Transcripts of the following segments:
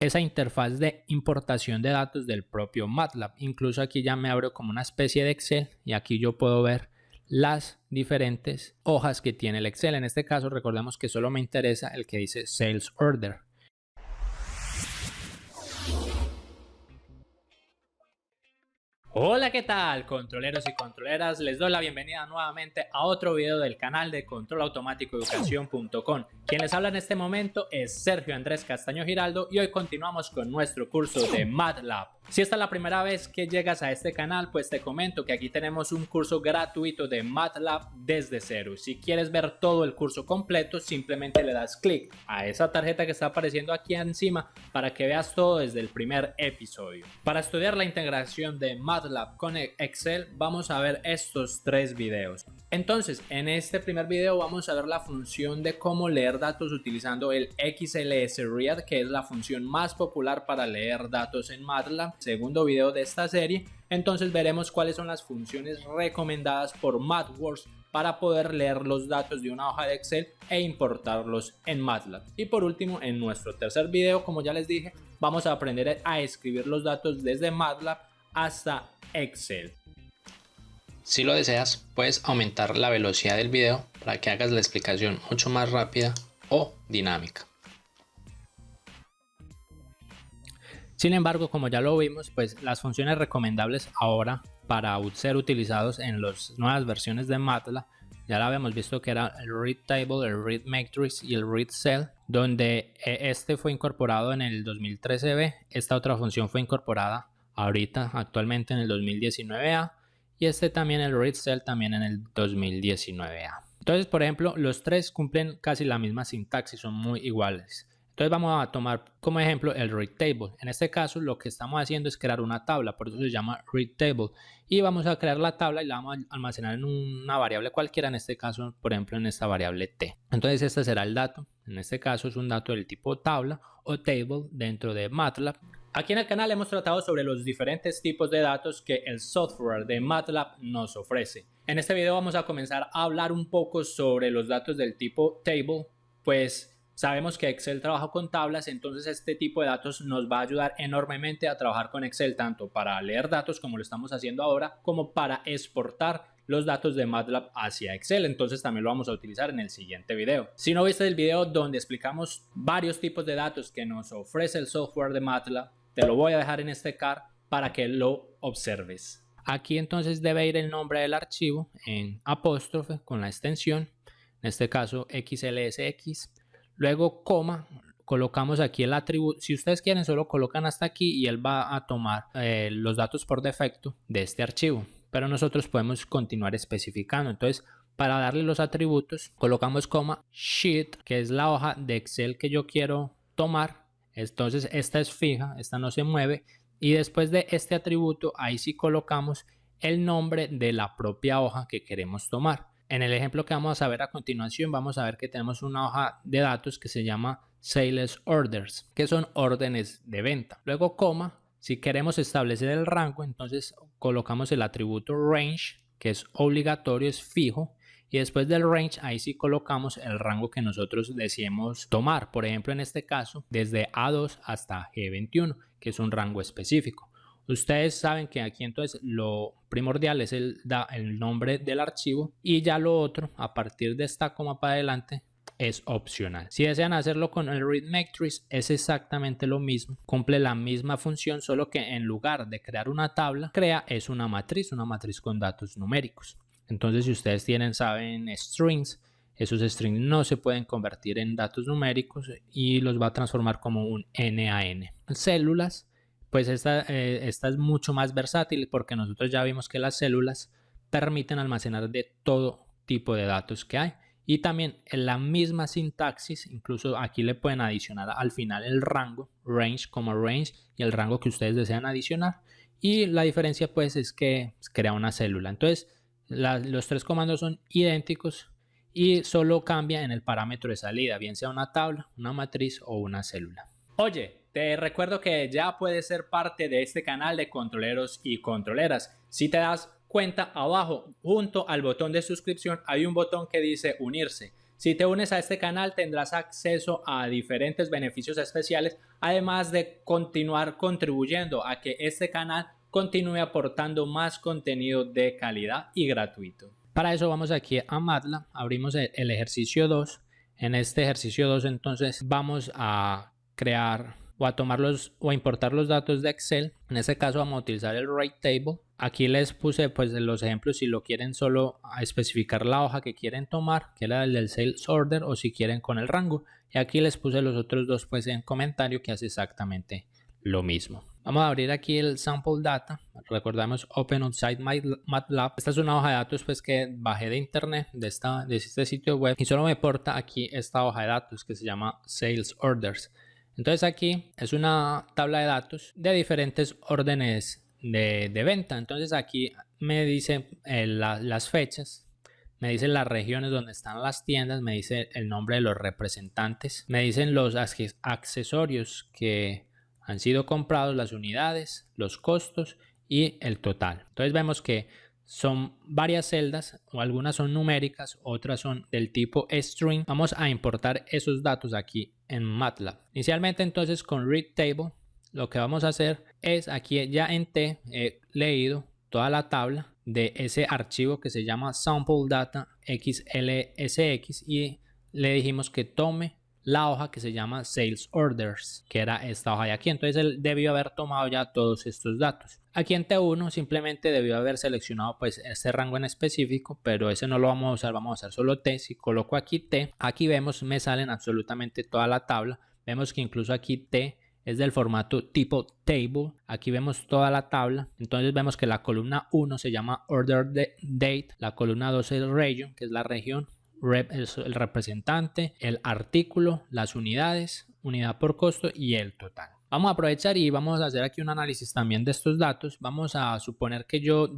esa interfaz de importación de datos del propio MATLAB. Incluso aquí ya me abro como una especie de Excel y aquí yo puedo ver las diferentes hojas que tiene el Excel. En este caso recordemos que solo me interesa el que dice Sales Order. Hola, ¿qué tal, controleros y controleras? Les doy la bienvenida nuevamente a otro video del canal de controlautomaticoeducación.com. Quien les habla en este momento es Sergio Andrés Castaño Giraldo y hoy continuamos con nuestro curso de MATLAB. Si esta es la primera vez que llegas a este canal, pues te comento que aquí tenemos un curso gratuito de MATLAB desde cero. Si quieres ver todo el curso completo, simplemente le das clic a esa tarjeta que está apareciendo aquí encima para que veas todo desde el primer episodio. Para estudiar la integración de MATLAB con Excel, vamos a ver estos tres videos. Entonces, en este primer video vamos a ver la función de cómo leer datos utilizando el XLSRead, que es la función más popular para leer datos en MATLAB. Segundo video de esta serie, entonces veremos cuáles son las funciones recomendadas por MathWorks para poder leer los datos de una hoja de Excel e importarlos en MATLAB. Y por último, en nuestro tercer video, como ya les dije, vamos a aprender a escribir los datos desde MATLAB hasta Excel. Si lo deseas, puedes aumentar la velocidad del video para que hagas la explicación mucho más rápida o dinámica. Sin embargo, como ya lo vimos, pues las funciones recomendables ahora para ser utilizados en las nuevas versiones de MATLAB, ya la habíamos visto que era el Read Table, el Read Matrix y el Read Cell, donde este fue incorporado en el 2013B, esta otra función fue incorporada ahorita actualmente en el 2019A y este también, el Read Cell, también en el 2019A. Entonces, por ejemplo, los tres cumplen casi la misma sintaxis, son muy iguales. Entonces vamos a tomar como ejemplo el Read Table. En este caso lo que estamos haciendo es crear una tabla, por eso se llama Read Table. Y vamos a crear la tabla y la vamos a almacenar en una variable cualquiera, en este caso, por ejemplo, en esta variable t. Entonces este será el dato. En este caso es un dato del tipo tabla o table dentro de MATLAB. Aquí en el canal hemos tratado sobre los diferentes tipos de datos que el software de MATLAB nos ofrece. En este video vamos a comenzar a hablar un poco sobre los datos del tipo table, pues sabemos que Excel trabaja con tablas, entonces este tipo de datos nos va a ayudar enormemente a trabajar con Excel, tanto para leer datos como lo estamos haciendo ahora, como para exportar los datos de MATLAB hacia Excel. Entonces también lo vamos a utilizar en el siguiente video. Si no viste el video donde explicamos varios tipos de datos que nos ofrece el software de MATLAB, te lo voy a dejar en este card para que lo observes. Aquí entonces debe ir el nombre del archivo en apóstrofe con la extensión, en este caso XLSX. Luego coma, colocamos aquí el atributo. Si ustedes quieren solo colocan hasta aquí y él va a tomar los datos por defecto de este archivo. Pero nosotros podemos continuar especificando. Entonces para darle los atributos colocamos coma sheet, que es la hoja de Excel que yo quiero tomar. Entonces esta es fija, esta no se mueve. Y después de este atributo ahí sí colocamos el nombre de la propia hoja que queremos tomar. En el ejemplo que vamos a ver a continuación, vamos a ver que tenemos una hoja de datos que se llama Sales Orders, que son órdenes de venta. Luego coma, si queremos establecer el rango, entonces colocamos el atributo range, que es obligatorio, es fijo. Y después del range, ahí sí colocamos el rango que nosotros deseemos tomar. Por ejemplo, en este caso, desde A2 hasta G21, que es un rango específico. Ustedes saben que aquí entonces lo primordial es el nombre del archivo y ya lo otro a partir de esta coma para adelante es opcional. Si desean hacerlo con el Read Matrix es exactamente lo mismo, cumple la misma función, solo que en lugar de crear una tabla, crea es una matriz con datos numéricos. Entonces si ustedes saben strings, esos strings no se pueden convertir en datos numéricos y los va a transformar como un NaN. Células. Pues esta es mucho más versátil porque nosotros ya vimos que las células permiten almacenar de todo tipo de datos que hay. Y también en la misma sintaxis, incluso aquí le pueden adicionar al final el rango, range como range y el rango que ustedes desean adicionar. Y la diferencia pues es que crea una célula. Entonces los tres comandos son idénticos y solo cambia en el parámetro de salida, bien sea una tabla, una matriz o una célula. Oye, te recuerdo que ya puedes ser parte de este canal de controleros y controleras. Si te das cuenta, abajo junto al botón de suscripción hay un botón que dice unirse. Si te unes a este canal tendrás acceso a diferentes beneficios especiales además de continuar contribuyendo a que este canal continúe aportando más contenido de calidad y gratuito. Para eso vamos aquí a MATLAB, abrimos el ejercicio 2. En este ejercicio 2 entonces vamos a crear o a tomarlos o a importar los datos de Excel. En este caso vamos a utilizar el Rate Table. Aquí les puse pues los ejemplos si lo quieren solo a especificar la hoja que quieren tomar, que era el del Sales Order, o si quieren con el rango. Y aquí les puse los otros dos pues en comentario que hace exactamente lo mismo. Vamos a abrir aquí el Sample Data. Recordamos Open Outside MATLAB. Esta es una hoja de datos pues que bajé de internet de este sitio web y solo me porta aquí esta hoja de datos que se llama Sales Orders. Entonces aquí es una tabla de datos de diferentes órdenes de venta. Entonces aquí me dice las fechas, me dice las regiones donde están las tiendas, me dice el nombre de los representantes, me dicen los accesorios que han sido comprados, las unidades, los costos y el total. Entonces vemos que son varias celdas, o algunas son numéricas, otras son del tipo string. Vamos a importar esos datos aquí en MATLAB. Inicialmente entonces con Read Table lo que vamos a hacer es aquí ya en T he leído toda la tabla de ese archivo que se llama Sample Data XLSX y le dijimos que tome la hoja que se llama Sales Orders, que era esta hoja de aquí. Entonces él debió haber tomado ya todos estos datos. Aquí en T1 simplemente debió haber seleccionado pues este rango en específico, pero ese no lo vamos a usar, vamos a usar solo T. Si coloco aquí T, aquí vemos me salen absolutamente toda la tabla. Vemos que incluso aquí T es del formato tipo table. Aquí vemos toda la tabla. Entonces vemos que la columna 1 se llama Order Date, la columna 2 es Region, que es la región, Rep es el representante, el artículo, las unidades, unidad por costo y el total. Vamos a aprovechar y vamos a hacer aquí un análisis también de estos datos. Vamos a suponer que yo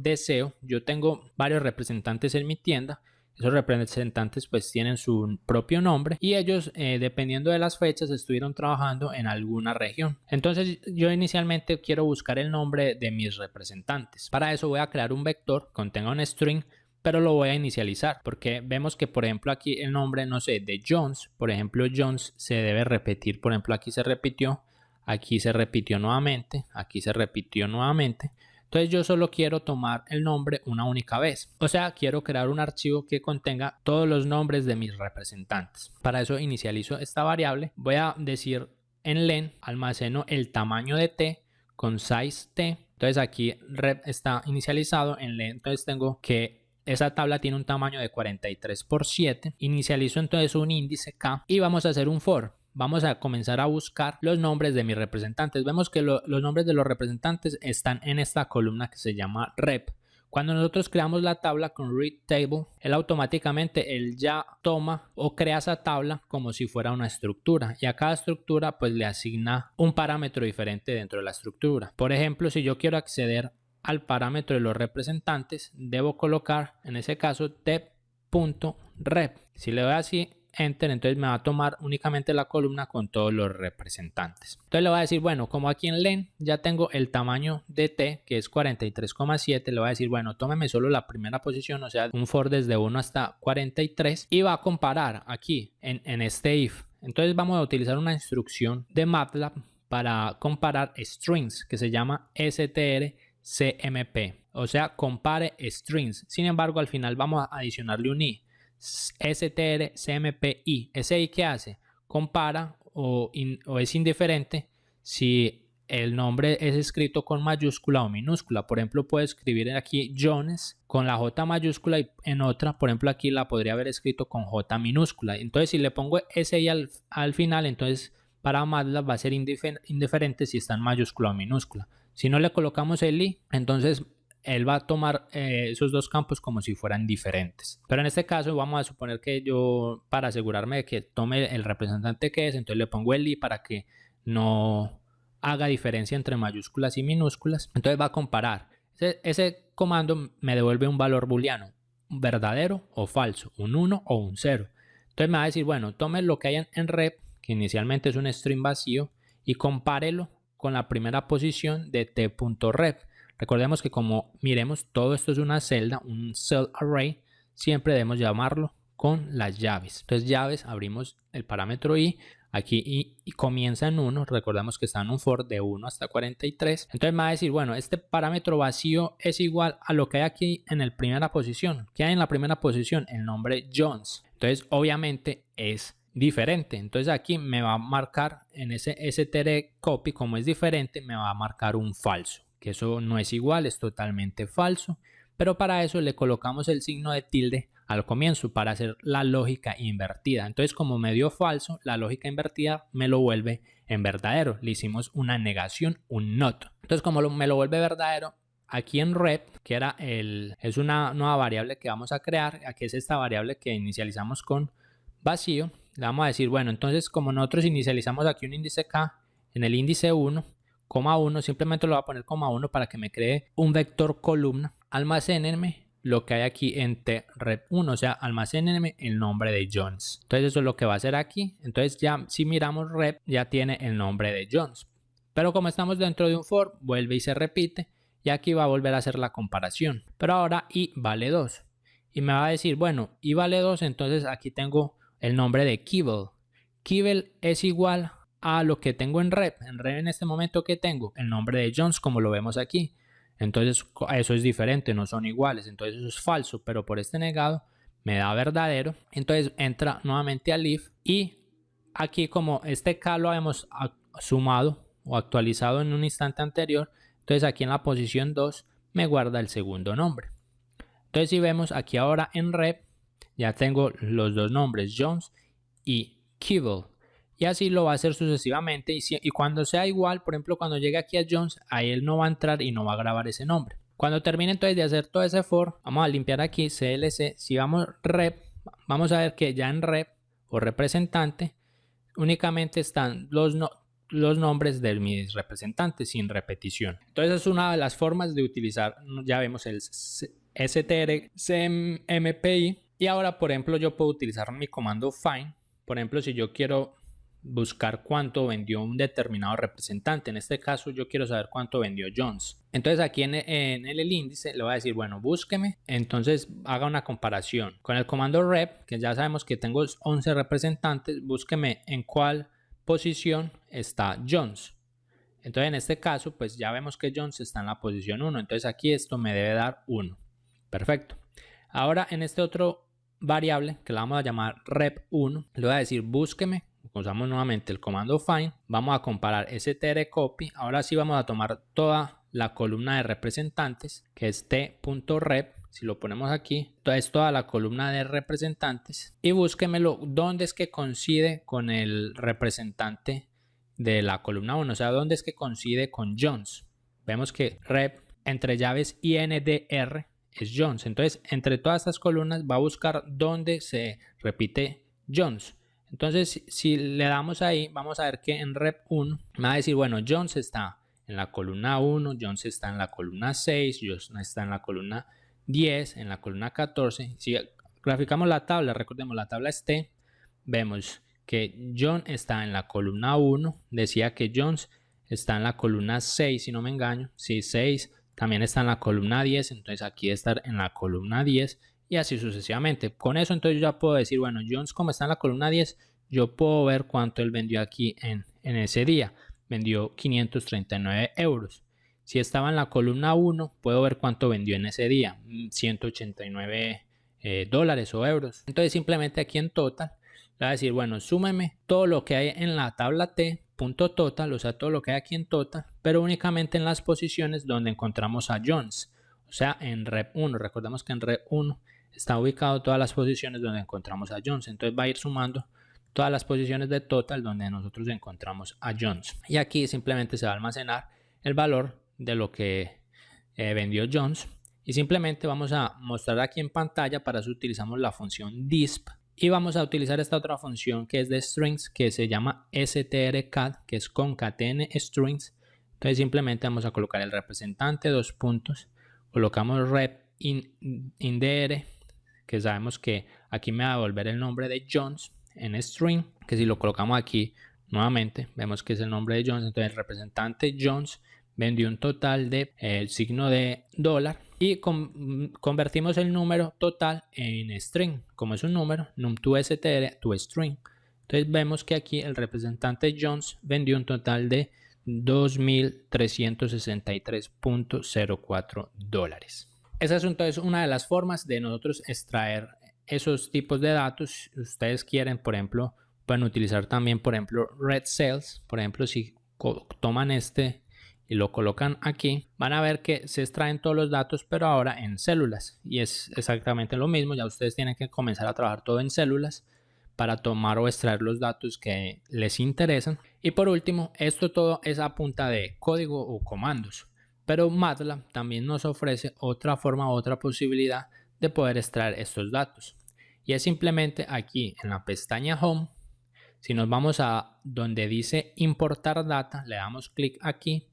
tengo varios representantes en mi tienda. Esos representantes pues tienen su propio nombre y ellos dependiendo de las fechas estuvieron trabajando en alguna región. Entonces yo inicialmente quiero buscar el nombre de mis representantes. Para eso voy a crear un vector que contenga un string, pero lo voy a inicializar porque vemos que por ejemplo aquí el nombre, no sé, de Jones, por ejemplo Jones se debe repetir, por ejemplo aquí se repitió, aquí se repitió nuevamente, aquí se repitió nuevamente. Entonces yo solo quiero tomar el nombre una única vez, o sea quiero crear un archivo que contenga todos los nombres de mis representantes. Para eso inicializo esta variable, voy a decir en len almaceno el tamaño de t con size t. Entonces aquí rep está inicializado en len, entonces tengo que esa tabla tiene un tamaño de 43 por 7. Inicializo entonces un índice k y vamos a hacer un for. Vamos a comenzar a buscar los nombres de mis representantes. Vemos que los nombres de los representantes están en esta columna que se llama rep. Cuando nosotros creamos la tabla con read table, él automáticamente ya toma o crea esa tabla como si fuera una estructura y a cada estructura pues le asigna un parámetro diferente dentro de la estructura. Por ejemplo, si yo quiero acceder al parámetro de los representantes, debo colocar en ese caso t.rep. Si le doy así enter, entonces me va a tomar únicamente la columna con todos los representantes. Entonces le voy a decir, bueno, como aquí en len ya tengo el tamaño de t que es 43,7, le voy a decir, bueno, tómeme solo la primera posición, o sea, un for desde 1 hasta 43 y va a comparar aquí en este if. Entonces vamos a utilizar una instrucción de MATLAB para comparar strings que se llama strcmp, o sea, compare strings. Sin embargo, al final vamos a adicionarle un i. strcmpi. ¿Ese i qué hace? Compara o es indiferente si el nombre es escrito con mayúscula o minúscula. Por ejemplo, puedo escribir aquí Jones con la J mayúscula y en otra, por ejemplo, aquí la podría haber escrito con J minúscula. Entonces, si le pongo ese i al final, entonces para MATLAB va a ser indiferente si está en mayúscula o minúscula. Si no le colocamos el i, entonces él va a tomar esos dos campos como si fueran diferentes. Pero en este caso vamos a suponer que yo, para asegurarme de que tome el representante que es, entonces le pongo el i para que no haga diferencia entre mayúsculas y minúsculas. Entonces va a comparar. Ese comando me devuelve un valor booleano, verdadero o falso, un 1 o un 0. Entonces me va a decir, bueno, tome lo que hay en rep, que inicialmente es un string vacío, y compárelo con la primera posición de t.rep. Recordemos que como miremos todo esto es una celda, un cell array, siempre debemos llamarlo con las llaves. Entonces llaves, abrimos el parámetro i, aquí y comienza en 1, recordamos que está en un for de 1 hasta 43, entonces me va a decir, bueno, este parámetro vacío es igual a lo que hay aquí en la primera posición. ¿Qué hay en la primera posición? El nombre Jones. Entonces obviamente es diferente, entonces aquí me va a marcar en ese str copy, como es diferente, me va a marcar un falso, que eso no es igual, es totalmente falso, pero para eso le colocamos el signo de tilde al comienzo para hacer la lógica invertida. Entonces, como me dio falso, la lógica invertida me lo vuelve en verdadero. Le hicimos una negación, un not. Entonces, como me lo vuelve verdadero, aquí en rep, que es una nueva variable que vamos a crear, aquí es esta variable que inicializamos con vacío, le vamos a decir, bueno, entonces como nosotros inicializamos aquí un índice k, en el índice 1, coma 1, simplemente lo voy a poner coma 1 para que me cree un vector columna. Almacénenme lo que hay aquí en trep1, o sea, almacénenme el nombre de Jones. Entonces eso es lo que va a hacer aquí. Entonces ya si miramos rep, ya tiene el nombre de Jones. Pero como estamos dentro de un for, vuelve y se repite. Y aquí va a volver a hacer la comparación. Pero ahora i vale 2. Y me va a decir, bueno, i vale 2, entonces aquí tengo el nombre de Kibble. Kibble es igual a lo que tengo en rep. En rep en este momento que tengo el nombre de Jones, como lo vemos aquí. Entonces eso es diferente, no son iguales, entonces eso es falso, pero por este negado me da verdadero. Entonces entra nuevamente al if y aquí como este k lo hemos sumado o actualizado en un instante anterior, entonces aquí en la posición 2 me guarda el segundo nombre. Entonces si vemos aquí ahora en rep ya tengo los dos nombres, Jones y Kibble. Y así lo va a hacer sucesivamente y cuando sea igual, por ejemplo, cuando llegue aquí a Jones, ahí él no va a entrar y no va a grabar ese nombre. Cuando termine entonces de hacer todo ese for, vamos a limpiar aquí CLC. Si vamos rep, vamos a ver que ya en rep o representante únicamente están los nombres de mis representantes sin repetición. Entonces es una de las formas de utilizar, ya vemos el strcmpi. Y ahora, por ejemplo, yo puedo utilizar mi comando find. Por ejemplo, si yo quiero buscar cuánto vendió un determinado representante, en este caso yo quiero saber cuánto vendió Jones. Entonces aquí en el índice le voy a decir, bueno, búsqueme, entonces haga una comparación con el comando rep, que ya sabemos que tengo 11 representantes, búsqueme en cuál posición está Jones. Entonces en este caso pues ya vemos que Jones está en la posición 1, entonces aquí esto me debe dar 1. Perfecto. Ahora en este otro variable que la vamos a llamar rep1, le voy a decir búsqueme. Usamos nuevamente el comando find, vamos a comparar strcopy, ahora sí vamos a tomar toda la columna de representantes que es t.rep, si lo ponemos aquí, entonces toda la columna de representantes y búsquemelo donde es que coincide con el representante de la columna 1, o sea, donde es que coincide con Jones. Vemos que rep entre llaves indr es Jones, entonces entre todas estas columnas va a buscar dónde se repite Jones. Entonces, si le damos ahí, vamos a ver que en rep 1 me va a decir, bueno, Jones está en la columna 1, Jones está en la columna 6, Jones está en la columna 10, en la columna 14. Si graficamos la tabla, recordemos, la tabla es T, vemos que John está en la columna 1, decía que Jones está en la columna 6, si no me engaño, sí, 6, también está en la columna 10, entonces aquí debe estar en la columna 10. Y así sucesivamente. Con eso entonces yo ya puedo decir, bueno, Jones como está en la columna 10, yo puedo ver cuánto él vendió aquí en ese día. Vendió 539 euros. Si estaba en la columna 1, puedo ver cuánto vendió en ese día. 189 dólares o euros. Entonces simplemente aquí en total, le voy a decir, bueno, súmeme todo lo que hay en la tabla T.total, o sea, todo lo que hay aquí en total, pero únicamente en las posiciones donde encontramos a Jones. O sea, en rep 1, recordemos que en rep 1 está ubicado todas las posiciones donde encontramos a Jones. Entonces va a ir sumando todas las posiciones de total donde nosotros encontramos a Jones. Y aquí simplemente se va a almacenar el valor de lo que vendió Jones. Y simplemente vamos a mostrar aquí en pantalla, para eso utilizamos la función disp. Y vamos a utilizar esta otra función que es de strings, que se llama strcat, que es concatene strings. Entonces simplemente vamos a colocar el representante, dos puntos. Colocamos rep indr, que sabemos que aquí me va a devolver el nombre de Jones en string, que si lo colocamos aquí nuevamente vemos que es el nombre de Jones. Entonces el representante Jones vendió un total de el signo de dólar y convertimos el número total en string. Como es un número, num2str to string, Entonces vemos que aquí el representante Jones vendió un total de $2.363.04. Esa es entonces una de las formas de nosotros extraer esos tipos de datos. Si ustedes quieren, por ejemplo, pueden utilizar también, por ejemplo, Red Cells. Por ejemplo, si toman este y lo colocan aquí, van a ver que se extraen todos los datos, pero ahora en células. Y es exactamente lo mismo. Ya ustedes tienen que comenzar a trabajar todo en células para tomar o extraer los datos que les interesan. Y por último, esto todo es a punta de código o comandos. Pero MATLAB también nos ofrece otra forma, otra posibilidad de poder extraer estos datos. Y es simplemente aquí en la pestaña Home. Si nos vamos a donde dice importar data, le damos clic aquí.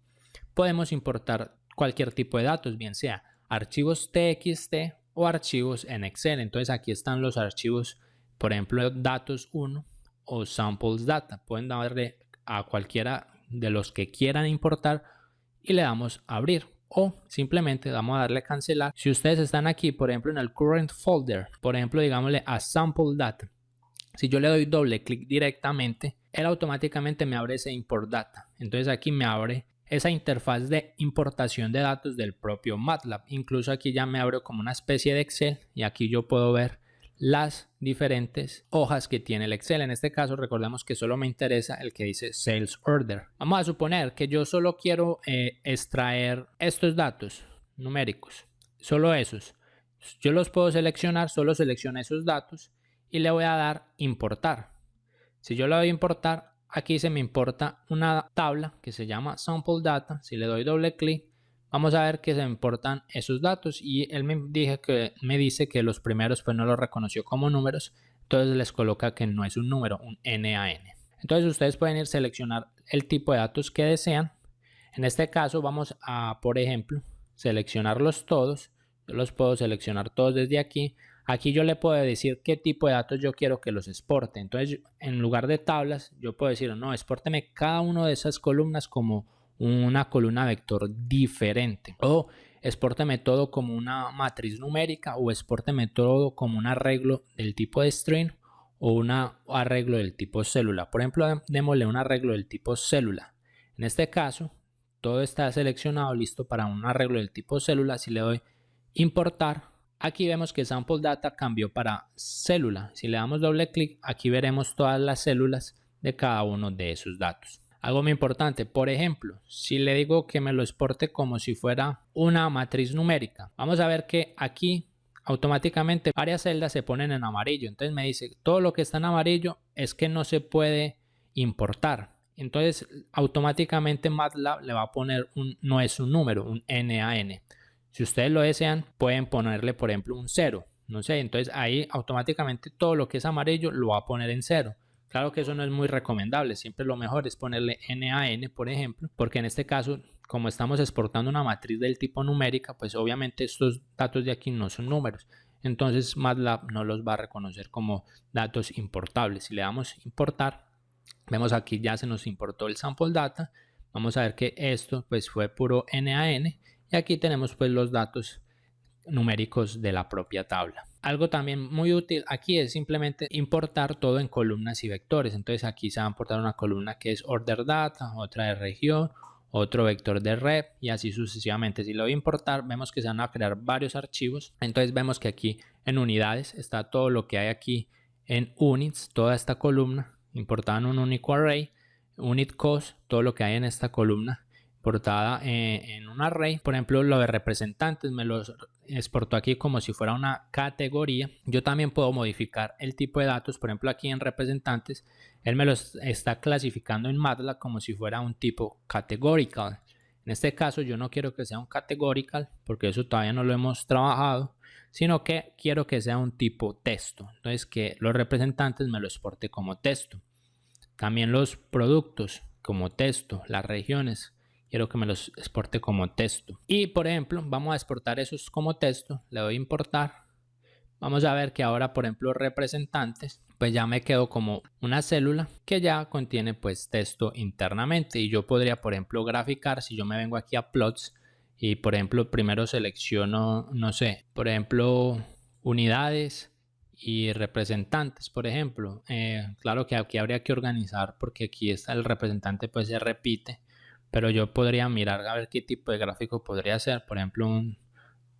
Podemos importar cualquier tipo de datos, bien sea archivos TXT o archivos en Excel. Entonces aquí están los archivos, por ejemplo, datos 1 o samples data. Pueden darle a cualquiera de los que quieran importar y le damos a abrir, o simplemente vamos a darle a cancelar. Si ustedes están aquí, por ejemplo, en el current folder, por ejemplo, digámosle a sample data. Si yo le doy doble clic directamente, él automáticamente me abre ese import data. Entonces aquí me abre esa interfaz de importación de datos del propio MATLAB. Incluso aquí ya me abre como una especie de Excel y aquí yo puedo ver las diferentes hojas que tiene el Excel. En este caso recordemos que solo me interesa el que dice Sales Order. Vamos a suponer que yo solo quiero extraer estos datos numéricos, solo esos. Yo los puedo seleccionar, solo selecciono esos datos y le voy a dar importar. Si yo le doy importar, aquí se me importa una tabla que se llama Sample Data. Si le doy doble clic, vamos a ver que se importan esos datos y él me dice que los primeros pues no los reconoció como números, entonces les coloca que no es un número, un NaN. Entonces ustedes pueden ir a seleccionar el tipo de datos que desean. En este caso vamos a, por ejemplo, seleccionarlos todos. Yo los puedo seleccionar todos desde aquí. Aquí yo le puedo decir qué tipo de datos yo quiero que los exporte. Entonces en lugar de tablas yo puedo decir, no, expórteme cada una de esas columnas como una columna vector diferente, o expórteme todo como una matriz numérica, o expórteme todo como un arreglo del tipo de string o un arreglo del tipo célula. Por ejemplo, démosle un arreglo del tipo célula. En este caso todo está seleccionado, listo para un arreglo del tipo célula. Si le doy importar, aquí vemos que sample data cambió para célula. Si le damos doble clic, aquí veremos todas las células de cada uno de esos datos. Algo muy importante, por ejemplo, si le digo que me lo exporte como si fuera una matriz numérica, vamos a ver que aquí automáticamente varias celdas se ponen en amarillo. Entonces me dice, todo lo que está en amarillo es que no se puede importar. Entonces automáticamente MATLAB le va a poner no es un número, un NaN. Si ustedes lo desean, pueden ponerle, por ejemplo, un 0. No sé, entonces ahí automáticamente todo lo que es amarillo lo va a poner en 0. Claro que eso no es muy recomendable, siempre lo mejor es ponerle NaN, por ejemplo, porque en este caso, como estamos exportando una matriz del tipo numérica, pues obviamente estos datos de aquí no son números. Entonces MATLAB no los va a reconocer como datos importables. Si le damos importar, vemos aquí ya se nos importó el sample data. Vamos a ver que esto pues fue puro NaN y aquí tenemos pues los datos numéricos de la propia tabla. Algo también muy útil aquí es simplemente importar todo en columnas y vectores. Entonces aquí se va a importar una columna que es order data, otra de región, otro vector de rep y así sucesivamente. Si lo voy a importar, vemos que se van a crear varios archivos. Entonces vemos que aquí en unidades está todo lo que hay aquí en units, toda esta columna importada en un único array. Unit cost, todo lo que hay en esta columna importada en un array. Por ejemplo, lo de representantes me los exportó aquí como si fuera una categoría. Yo también puedo modificar el tipo de datos. Por ejemplo, aquí en representantes él me los está clasificando en MATLAB como si fuera un tipo categorical. En este caso yo no quiero que sea un categorical porque eso todavía no lo hemos trabajado, sino que quiero que sea un tipo texto. Entonces que los representantes me lo exporte como texto. También los productos como texto, las regiones quiero que me los exporte como texto. Y por ejemplo, vamos a exportar esos como texto. Le doy importar. Vamos a ver que ahora, por ejemplo, representantes, pues ya me quedo como una célula que ya contiene pues texto internamente. Y yo podría, por ejemplo, graficar. Si yo me vengo aquí a plots y, por ejemplo, primero selecciono, no sé, por ejemplo, unidades y representantes, por ejemplo. Claro que aquí habría que organizar porque aquí está el representante, pues se repite, pero yo podría mirar a ver qué tipo de gráfico podría ser. Por ejemplo, un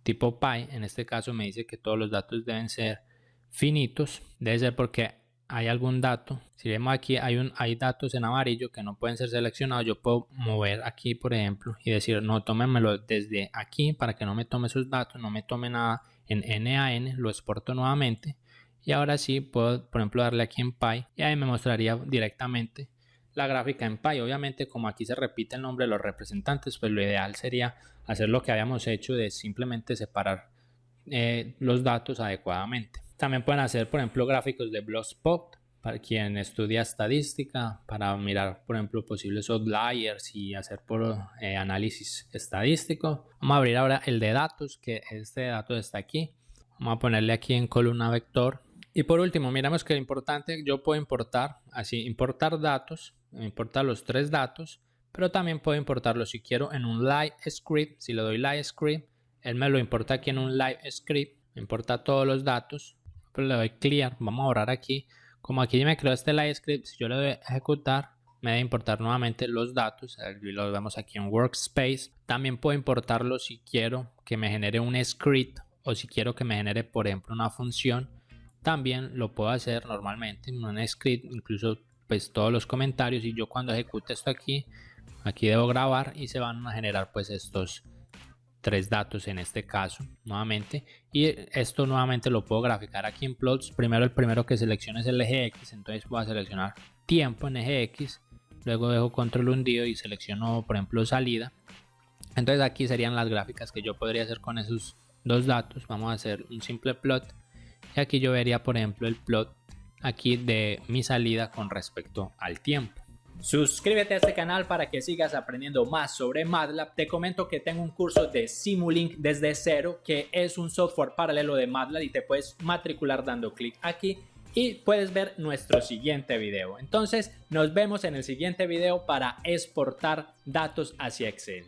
tipo Pi, en este caso me dice que todos los datos deben ser finitos, debe ser porque hay algún dato. Si vemos aquí hay datos en amarillo que no pueden ser seleccionados. Yo puedo mover aquí, por ejemplo, y decir no, tómenmelo desde aquí para que no me tome esos datos, no me tome nada en NaN, lo exporto nuevamente y ahora sí puedo, por ejemplo, darle aquí en Pi y ahí me mostraría directamente la gráfica en Pi. Obviamente, como aquí se repite el nombre de los representantes, pues lo ideal sería hacer lo que habíamos hecho de simplemente separar los datos adecuadamente. También pueden hacer, por ejemplo, gráficos de Blogspot para quien estudia estadística, para mirar, por ejemplo, posibles outliers y hacer por análisis estadístico. Vamos a abrir ahora el de datos, que este dato está aquí. Vamos a ponerle aquí en columna vector. Y por último, miramos que lo importante, yo puedo importar, así, importar datos, importar los 3 datos, pero también puedo importarlo si quiero en un live script. Si le doy live script, él me lo importa aquí en un live script, me importa todos los datos. Pues le doy clear, vamos a borrar aquí. Como aquí me creó este live script, si yo le doy ejecutar, me debe importar nuevamente los datos. Los vemos aquí en workspace. También puedo importarlo si quiero que me genere un script o si quiero que me genere, por ejemplo, una función. También lo puedo hacer normalmente en un script, incluso pues todos los comentarios. Y yo cuando ejecute esto aquí debo grabar y se van a generar pues estos 3 datos en este caso nuevamente, y esto nuevamente lo puedo graficar aquí en plots. Primero el primero que seleccione es el eje X, entonces voy a seleccionar tiempo en eje X, luego dejo control hundido y selecciono, por ejemplo, salida. Entonces aquí serían las gráficas que yo podría hacer con esos 2 datos. Vamos a hacer un simple plot y aquí yo vería, por ejemplo, el plot aquí de mi salida con respecto al tiempo. Suscríbete a este canal para que sigas aprendiendo más sobre MATLAB. Te comento que tengo un curso de Simulink desde cero, que es un software paralelo de MATLAB, y te puedes matricular dando clic aquí y puedes ver nuestro siguiente video. Entonces nos vemos en el siguiente video para exportar datos hacia Excel.